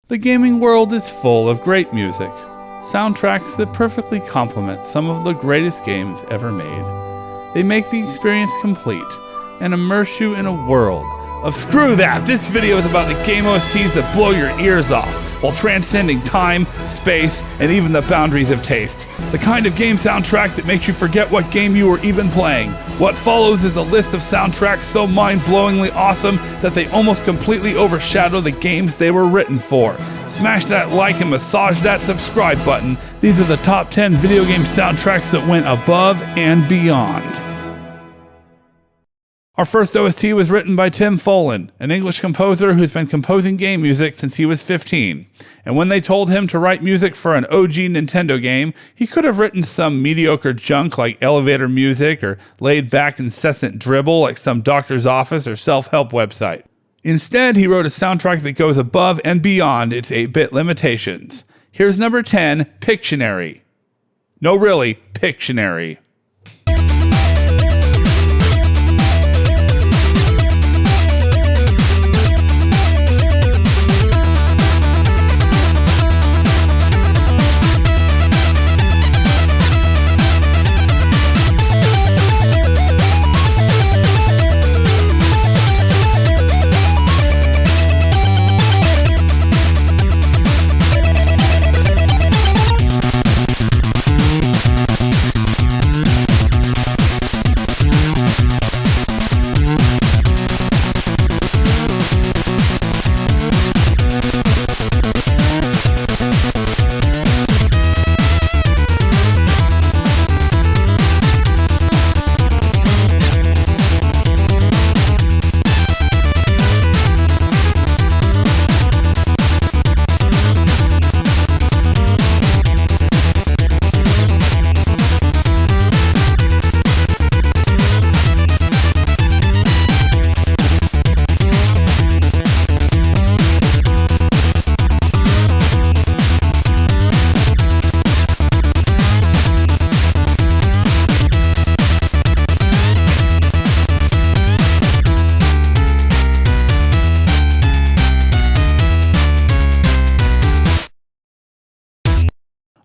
The gaming world is full of great music, soundtracks that perfectly complement some of the greatest games ever made. They make the experience complete and immerse you in a world of screw that! This video is about the game OSTs that blow your ears off while transcending time, space, and even the boundaries of taste. The kind of game soundtrack that makes you forget what game you were even playing. What follows is a list of soundtracks so mind-blowingly awesome that they almost completely overshadow the games they were written for. Smash that like and massage that subscribe button. These are the top 10 video game soundtracks that went above and beyond. Our first OST was written by Tim Follin, an English composer who's been composing game music since he was 15. And when they told him to write music for an OG Nintendo game, he could have written some mediocre junk like elevator music or laid-back incessant dribble like some doctor's office or self-help website. Instead, he wrote a soundtrack that goes above and beyond its 8-bit limitations. Here's number 10, Pictionary. No, really, Pictionary.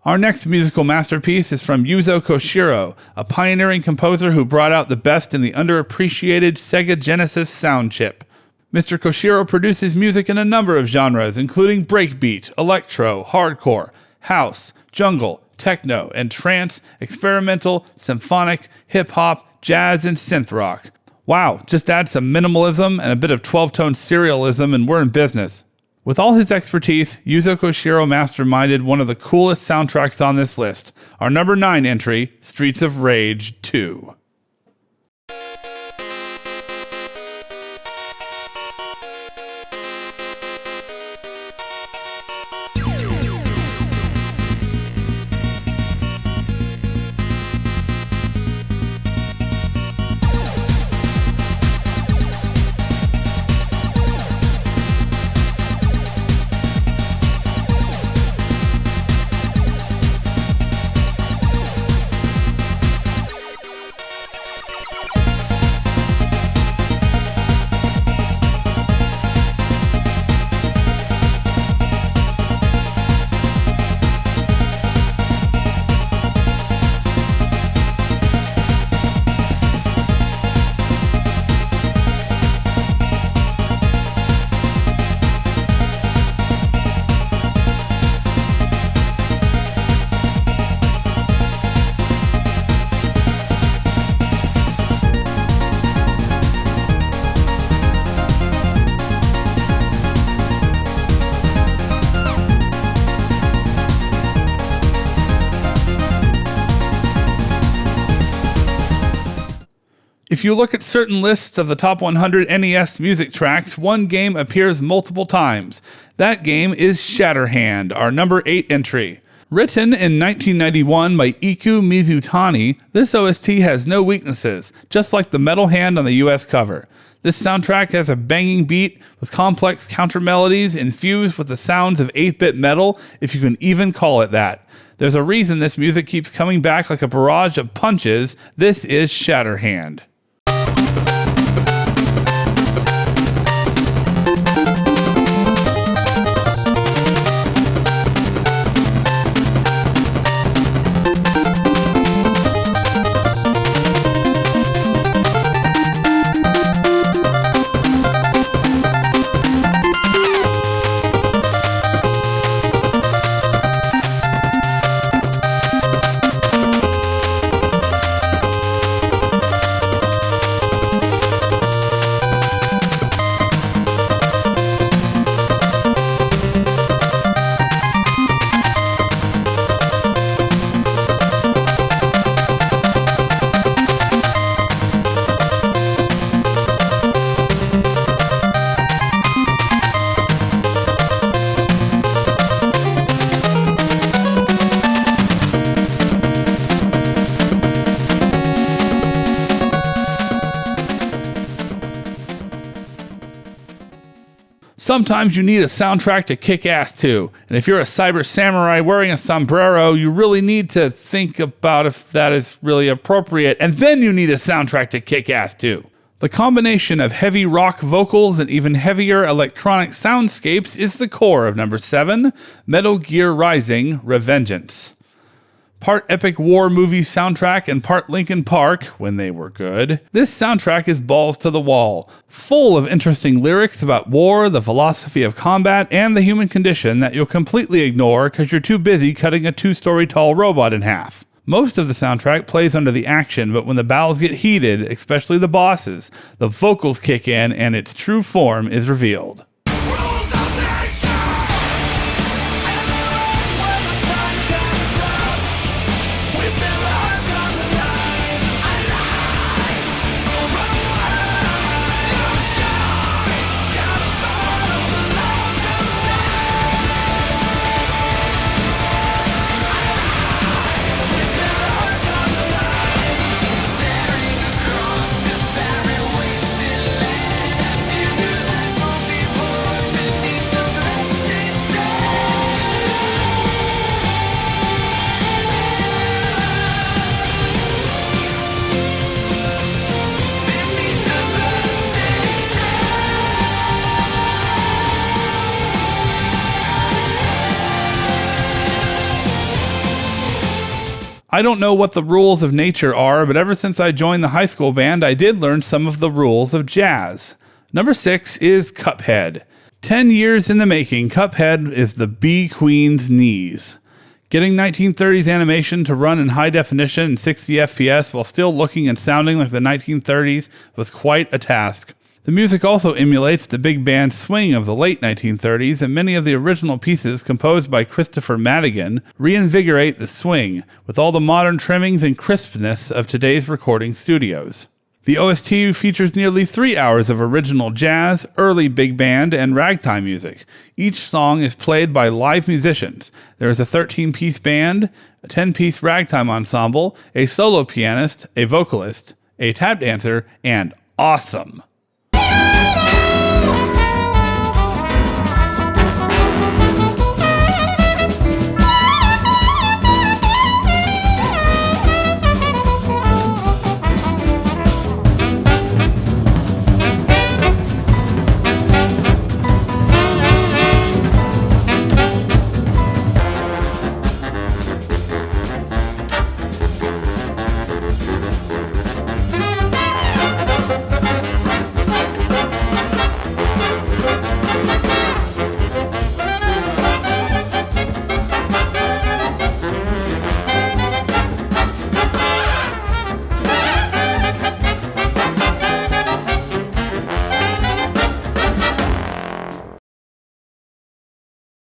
Our next musical masterpiece is from Yuzo Koshiro, a pioneering composer who brought out the best in the underappreciated Sega Genesis sound chip. Mr. Koshiro produces music in a number of genres, including breakbeat, electro, hardcore, house, jungle, techno, and trance, experimental, symphonic, hip-hop, jazz, and synth rock. Wow, just add some minimalism and a bit of 12-tone serialism and we're in business. With all his expertise, Yuzo Koshiro masterminded one of the coolest soundtracks on this list, our number 9 entry, Streets of Rage 2. If you look at certain lists of the top 100 NES music tracks, one game appears multiple times. That game is Shatterhand, our number 8 entry. Written in 1991 by Iku Mizutani, this OST has no weaknesses, just like the metal hand on the US cover. This soundtrack has a banging beat with complex counter melodies infused with the sounds of 8-bit metal, if you can even call it that. There's a reason this music keeps coming back like a barrage of punches. This is Shatterhand. Sometimes you need a soundtrack to kick ass too, and if you're a cyber samurai wearing a sombrero, you really need to think about if that is really appropriate, and then you need a soundtrack to kick ass too. The combination of heavy rock vocals and even heavier electronic soundscapes is the core of number 7, Metal Gear Rising: Revengeance. Part epic war movie soundtrack and part Linkin Park, when they were good, this soundtrack is balls to the wall, full of interesting lyrics about war, the philosophy of combat, and the human condition that you'll completely ignore because you're too busy cutting a 2-story tall robot in half. Most of the soundtrack plays under the action, but when the battles get heated, especially the bosses, the vocals kick in and its true form is revealed. I don't know what the rules of nature are, but ever since I joined the high school band, I did learn some of the rules of jazz. Number 6 is Cuphead. 10 years in the making, Cuphead is the Bee Queen's knees. Getting 1930s animation to run in high definition and 60 FPS while still looking and sounding like the 1930s was quite a task. The music also emulates the big band swing of the late 1930s, and many of the original pieces composed by Christopher Madigan reinvigorate the swing, with all the modern trimmings and crispness of today's recording studios. The OST features nearly 3 hours of original jazz, early big band, and ragtime music. Each song is played by live musicians. There is a 13-piece band, a 10-piece ragtime ensemble, a solo pianist, a vocalist, a tap dancer, and awesome!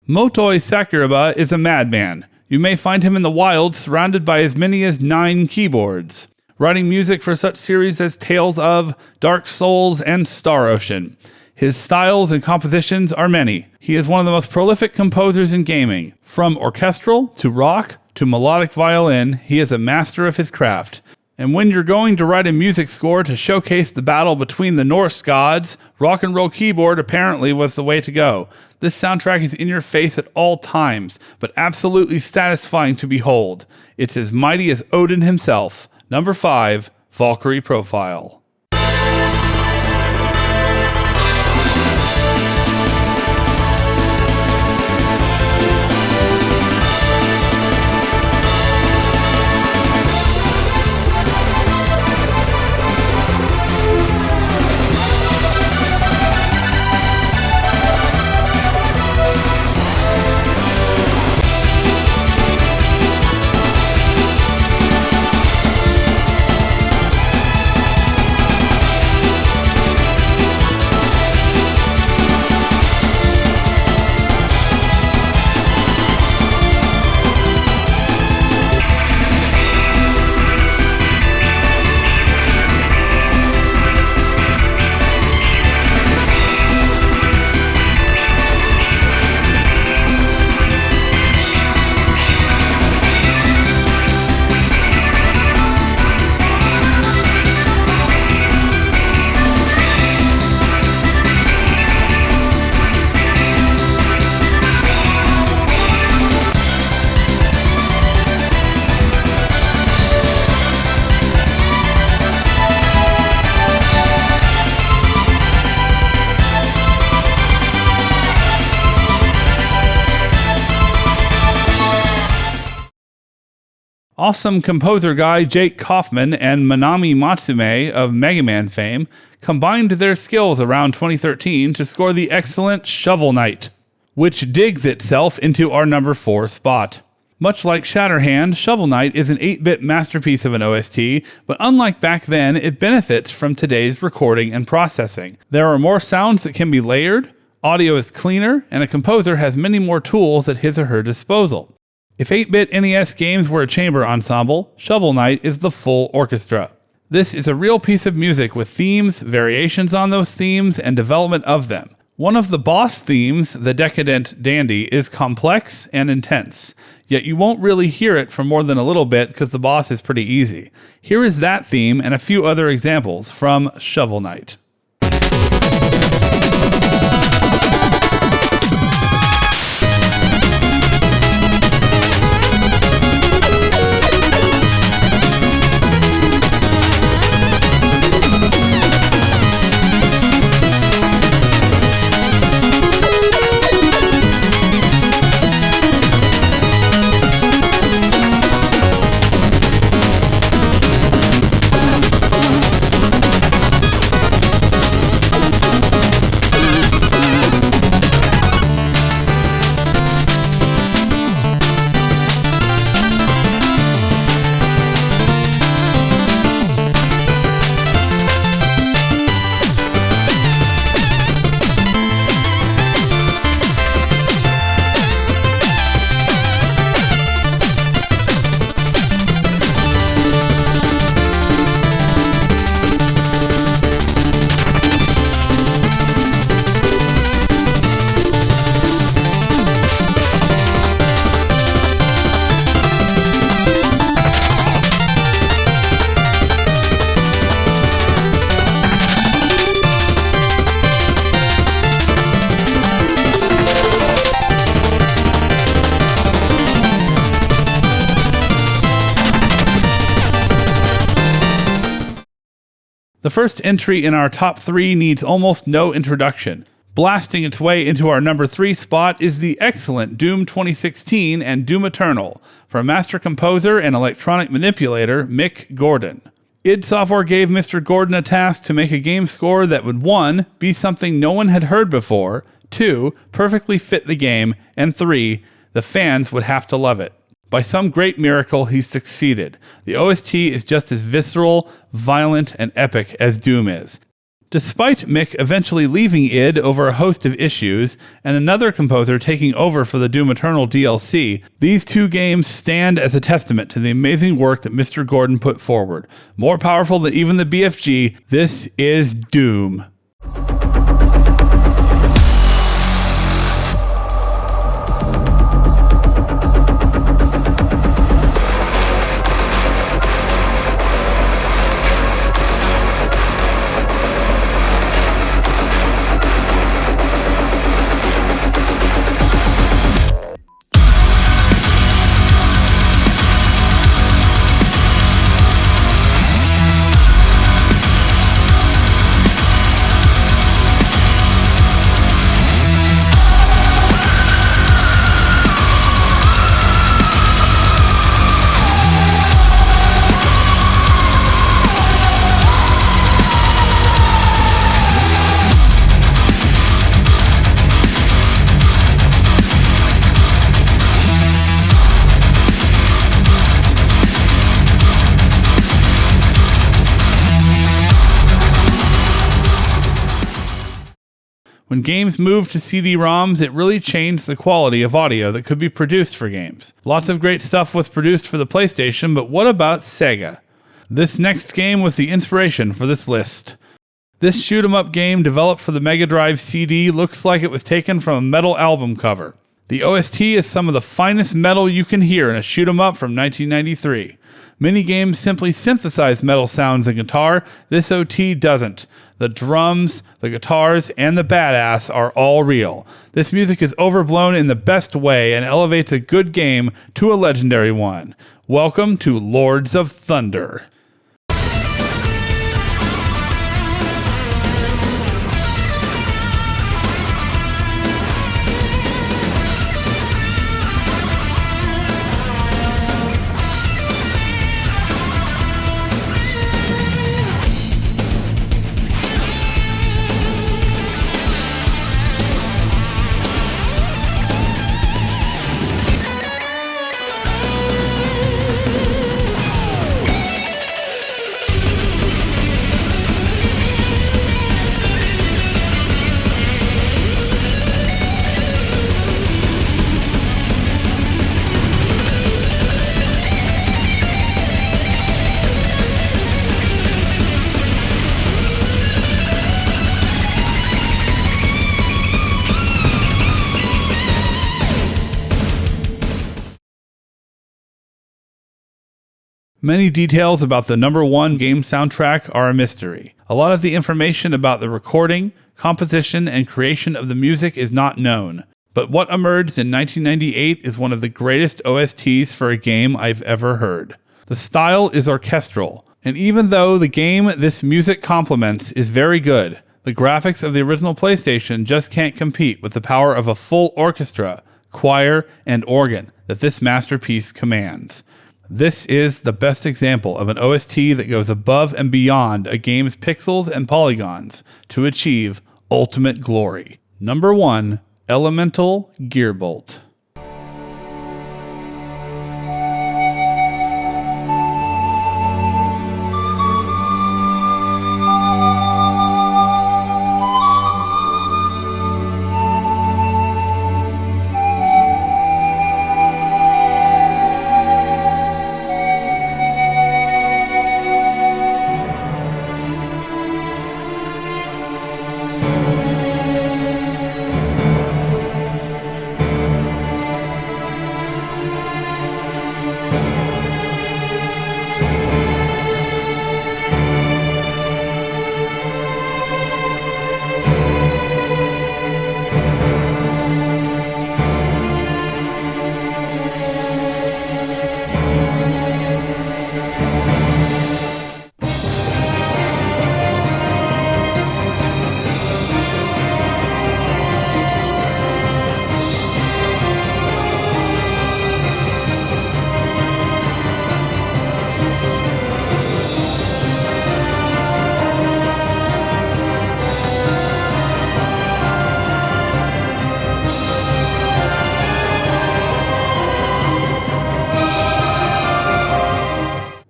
Motoi Sakuraba is a madman. You may find him in the wild surrounded by as many as 9 keyboards, writing music for such series as Tales of, Dark Souls, and Star Ocean. His styles and compositions are many. He is one of the most prolific composers in gaming. From orchestral, to rock, to melodic violin, he is a master of his craft. And when you're going to write a music score to showcase the battle between the Norse gods, rock and roll keyboard apparently was the way to go. This soundtrack is in your face at all times, but absolutely satisfying to behold. It's as mighty as Odin himself. Number 5, Valkyrie Profile. Awesome composer guy Jake Kaufman and Manami Matsume of Megaman fame combined their skills around 2013 to score the excellent Shovel Knight, which digs itself into our number 4 spot. Much like Shatterhand, Shovel Knight is an 8-bit masterpiece of an OST, but unlike back then, it benefits from today's recording and processing. There are more sounds that can be layered, audio is cleaner, and a composer has many more tools at his or her disposal. If 8-bit NES games were a chamber ensemble, Shovel Knight is the full orchestra. This is a real piece of music with themes, variations on those themes, and development of them. One of the boss themes, the Decadent Dandy, is complex and intense, yet you won't really hear it for more than a little bit because the boss is pretty easy. Here is that theme and a few other examples from Shovel Knight. The first entry in our top 3 needs almost no introduction. Blasting its way into our number 3 spot is the excellent Doom 2016 and Doom Eternal from master composer and electronic manipulator Mick Gordon. id Software gave Mr. Gordon a task to make a game score that would 1. Be something no one had heard before, 2. Perfectly fit the game, and 3. The fans would have to love it. By some great miracle, he succeeded. The OST is just as visceral, violent, and epic as Doom is. Despite Mick eventually leaving id over a host of issues, and another composer taking over for the Doom Eternal DLC, these 2 games stand as a testament to the amazing work that Mr. Gordon put forward. More powerful than even the BFG, this is Doom. When games moved to CD-ROMs, it really changed the quality of audio that could be produced for games. Lots of great stuff was produced for the PlayStation, but what about Sega? This next game was the inspiration for this list. This shoot-'em-up game developed for the Mega Drive CD looks like it was taken from a metal album cover. The OST is some of the finest metal you can hear in a shoot-'em-up from 1993. Many games simply synthesize metal sounds and guitar. This OT doesn't. The drums, the guitars, and the badass are all real. This music is overblown in the best way and elevates a good game to a legendary one. Welcome to Lords of Thunder. Many details about the number one game soundtrack are a mystery. A lot of the information about the recording, composition, and creation of the music is not known. But what emerged in 1998 is one of the greatest OSTs for a game I've ever heard. The style is orchestral, and even though the game this music complements is very good, the graphics of the original PlayStation just can't compete with the power of a full orchestra, choir, and organ that this masterpiece commands. This is the best example of an OST that goes above and beyond a game's pixels and polygons to achieve ultimate glory. Number 1, Elemental Gearbolt.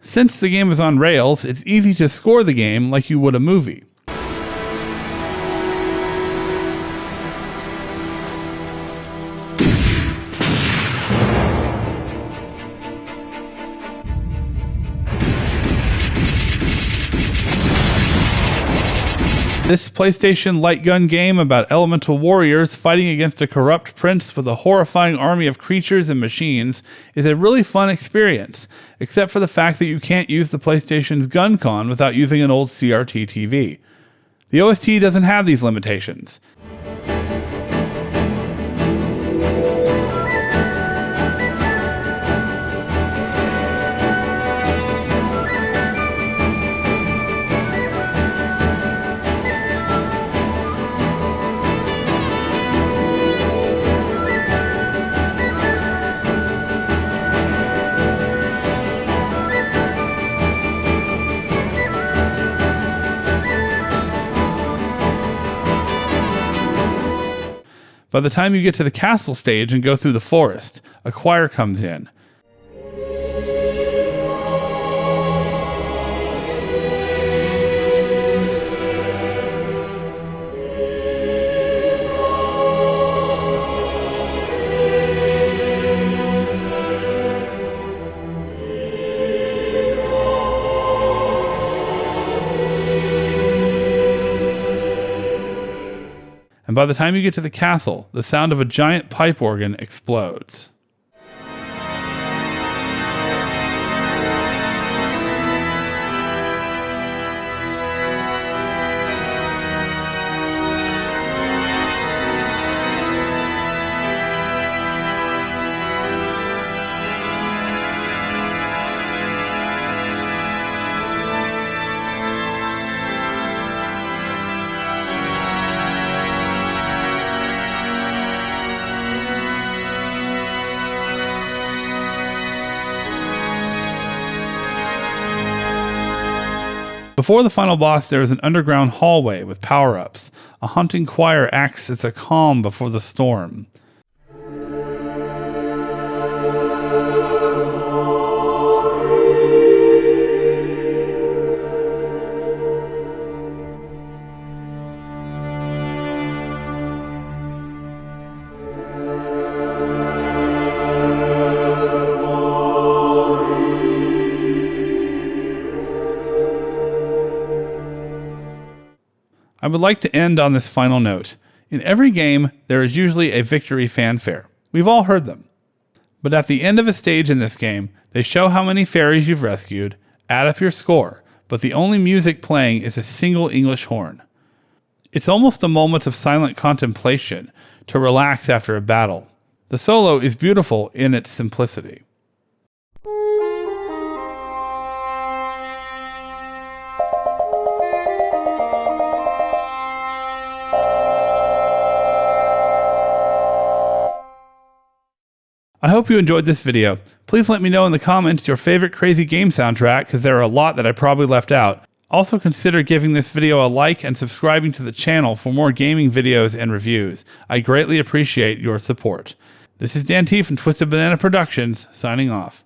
Since the game is on rails, it's easy to score the game like you would a movie. This PlayStation light gun game about elemental warriors fighting against a corrupt prince with a horrifying army of creatures and machines is a really fun experience, except for the fact that you can't use the PlayStation's gun con without using an old CRT TV. The OST doesn't have these limitations. By the time you get to the castle stage and go through the forest, a choir comes in. And by the time you get to the castle, the sound of a giant pipe organ explodes. Before the final boss, there is an underground hallway with power-ups. A haunting choir acts as a calm before the storm. I would like to end on this final note. In every game, there is usually a victory fanfare. We've all heard them. But at the end of a stage in this game, they show how many fairies you've rescued, add up your score, but the only music playing is a single English horn. It's almost a moment of silent contemplation to relax after a battle. The solo is beautiful in its simplicity. I hope you enjoyed this video. Please let me know in the comments your favorite crazy game soundtrack, because there are a lot that I probably left out. Also consider giving this video a like and subscribing to the channel for more gaming videos and reviews. I greatly appreciate your support. This is Dan T from Twisted Banana Productions, signing off.